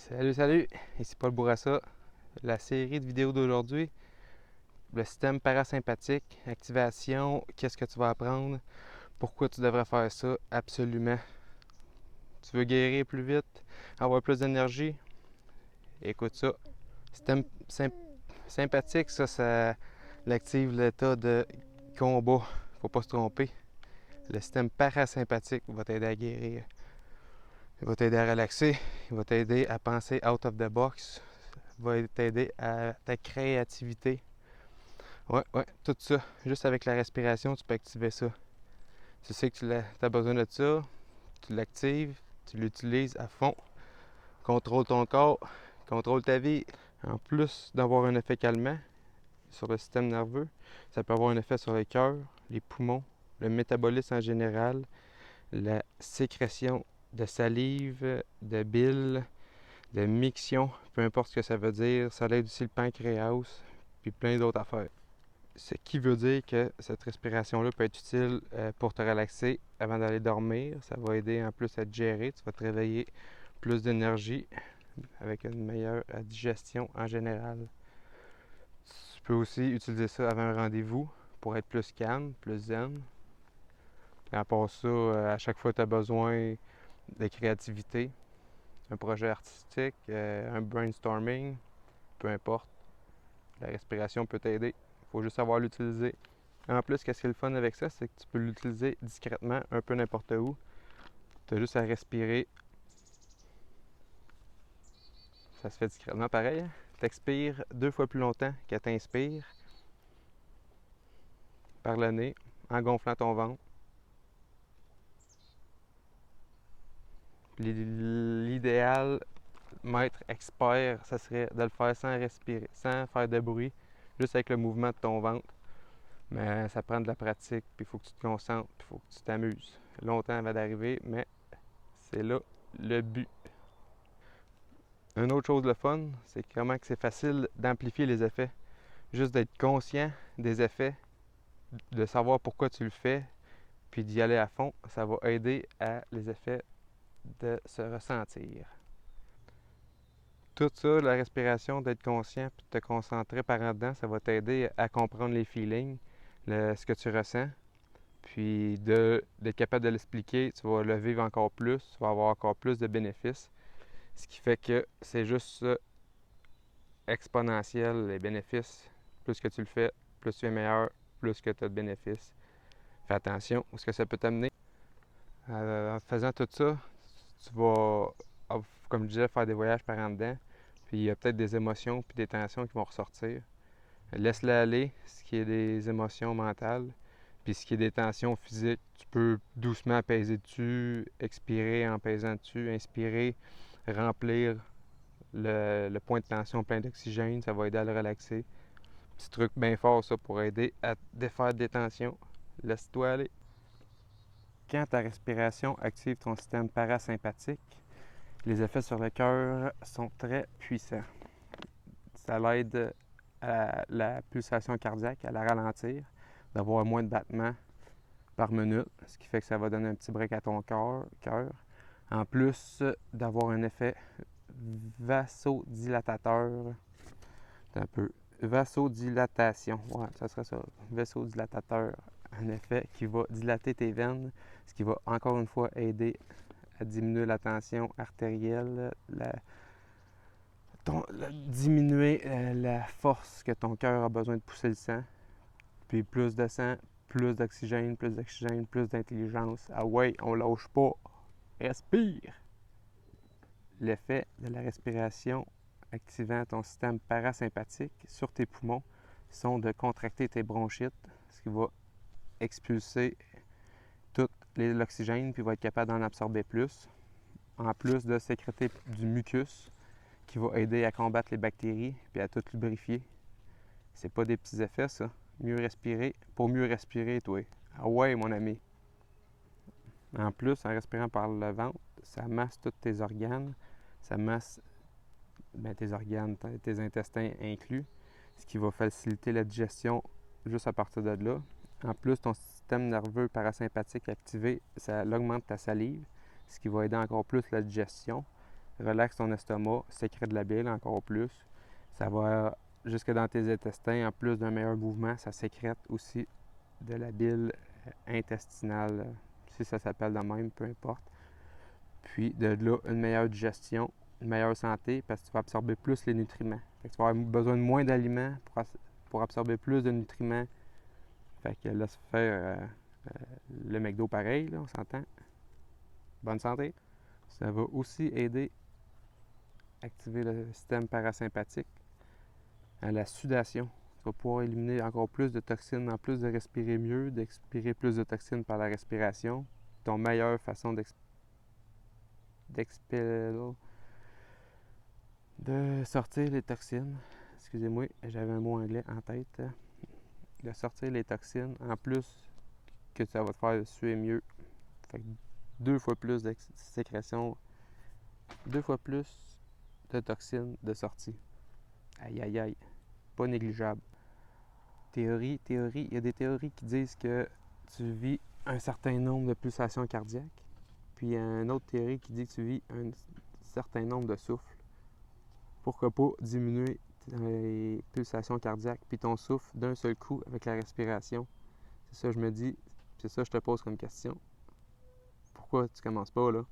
Salut, salut! Ici Paul Bourassa. La série de vidéos d'aujourd'hui, le système parasympathique, activation, qu'est-ce que tu vas apprendre, pourquoi tu devrais faire ça, absolument. Tu veux guérir plus vite, avoir plus d'énergie? Écoute ça. Système sympathique, ça l'active l'état de combat. Faut pas se tromper. Le système parasympathique va t'aider à guérir. Il va t'aider à relaxer. Il va t'aider à penser out of the box. Il va t'aider à ta créativité. Ouais, tout ça. Juste avec la respiration, tu peux activer ça. Tu sais que tu as besoin de ça, tu l'actives, tu l'utilises à fond. Contrôle ton corps, contrôle ta vie. En plus d'avoir un effet calmant sur le système nerveux, ça peut avoir un effet sur le cœur, les poumons, le métabolisme en général, la sécrétion de salive, de bile, de miction, peu importe ce que ça veut dire. Ça aide aussi le pancréas, puis plein d'autres affaires. Ce qui veut dire que cette respiration-là peut être utile pour te relaxer avant d'aller dormir. Ça va aider en plus à te gérer. Tu vas te réveiller plus d'énergie avec une meilleure digestion en général. Tu peux aussi utiliser ça avant un rendez-vous pour être plus calme, plus zen. Et à part ça, à chaque fois que tu as besoin de créativité, un projet artistique, un brainstorming, peu importe, la respiration peut t'aider. Il faut juste savoir l'utiliser. En plus, qu'est-ce qui est le fun avec ça, c'est que tu peux l'utiliser discrètement, un peu n'importe où. Tu as juste à respirer. Ça se fait discrètement pareil. Hein? Tu expires 2 fois plus longtemps que tu inspires par le nez en gonflant ton ventre. L'idéal, maître expert, ça serait de le faire sans respirer, sans faire de bruit, juste avec le mouvement de ton ventre. Mais ça prend de la pratique, puis il faut que tu te concentres, puis il faut que tu t'amuses. Longtemps avant d'arriver, mais c'est là le but. Une autre chose de fun, c'est comment que c'est facile d'amplifier les effets. Juste d'être conscient des effets, de savoir pourquoi tu le fais, puis d'y aller à fond, ça va aider à les effets de se ressentir. Tout ça, la respiration, d'être conscient, puis de te concentrer par en dedans, ça va t'aider à comprendre les feelings, ce que tu ressens, puis d'être capable de l'expliquer, tu vas le vivre encore plus, tu vas avoir encore plus de bénéfices, ce qui fait que c'est juste ça, exponentiel, les bénéfices. Plus que tu le fais, plus tu es meilleur, plus que tu as de bénéfices. Fais attention où est-ce que ça peut t'amener. En faisant tout ça, tu vas, comme je disais, faire des voyages par en dedans. Puis il y a peut-être des émotions puis des tensions qui vont ressortir. Laisse-les aller, ce qui est des émotions mentales. Puis ce qui est des tensions physiques, tu peux doucement apaiser dessus, expirer en pesant dessus, inspirer, remplir le point de tension plein d'oxygène, ça va aider à le relaxer. Petit truc bien fort, ça, pour aider à défaire des tensions. Laisse-toi aller. Quand ta respiration active ton système parasympathique, les effets sur le cœur sont très puissants. Ça l'aide à la pulsation cardiaque, à la ralentir, d'avoir moins de battements par minute, ce qui fait que ça va donner un petit break à ton cœur. En plus d'avoir un effet vasodilatateur, un peu, vasodilatation, ouais, ça serait ça, vasodilatateur, un effet qui va dilater tes veines, ce qui va encore une fois aider à diminuer la tension artérielle, diminuer la force que ton cœur a besoin de pousser le sang. Puis plus de sang, plus d'oxygène, plus d'intelligence. Ah ouais, on lâche pas. Respire! L'effet de la respiration activant ton système parasympathique sur tes poumons sont de contracter tes bronchites, ce qui va expulser tout l'oxygène puis va être capable d'en absorber plus. En plus de sécréter du mucus qui va aider à combattre les bactéries puis à tout lubrifier. C'est pas des petits effets, ça. Mieux respirer pour mieux respirer, toi. Ah ouais, mon ami. En plus, en respirant par le ventre, ça masse tous tes organes. Ça masse tes organes, tes intestins inclus, ce qui va faciliter la digestion juste à partir de là. En plus, ton système nerveux parasympathique activé, ça augmente ta salive, ce qui va aider encore plus la digestion. relaxe ton estomac, sécrète de la bile encore plus. Ça va jusque dans tes intestins. En plus d'un meilleur mouvement, ça sécrète aussi de la bile intestinale, si ça s'appelle de même, peu importe. Puis de là, une meilleure digestion, une meilleure santé, parce que tu vas absorber plus les nutriments. Fait que tu vas avoir besoin de moins d'aliments pour absorber plus de nutriments. Fait que laisse faire le McDo pareil, là, on s'entend. Bonne santé. Ça va aussi aider à activer le système parasympathique, à la sudation. Tu vas pouvoir éliminer encore plus de toxines, en plus de respirer mieux, d'expirer plus de toxines par la respiration. Ton meilleure façon de sortir les toxines. Excusez-moi, j'avais un mot anglais en tête. De sortir les toxines, en plus que ça va te faire suer mieux. Fait que 2 fois plus de sécrétion, 2 fois plus de toxines de sortie. Aïe aïe aïe, pas négligeable. Théorie, il y a des théories qui disent que tu vis un certain nombre de pulsations cardiaques, puis il y a une autre théorie qui dit que tu vis un certain nombre de souffles. Pourquoi pas diminuer les pulsations cardiaques puis ton souffle d'un seul coup avec la respiration? C'est ça que je me dis, c'est ça que je te pose comme question. Pourquoi tu commences pas là?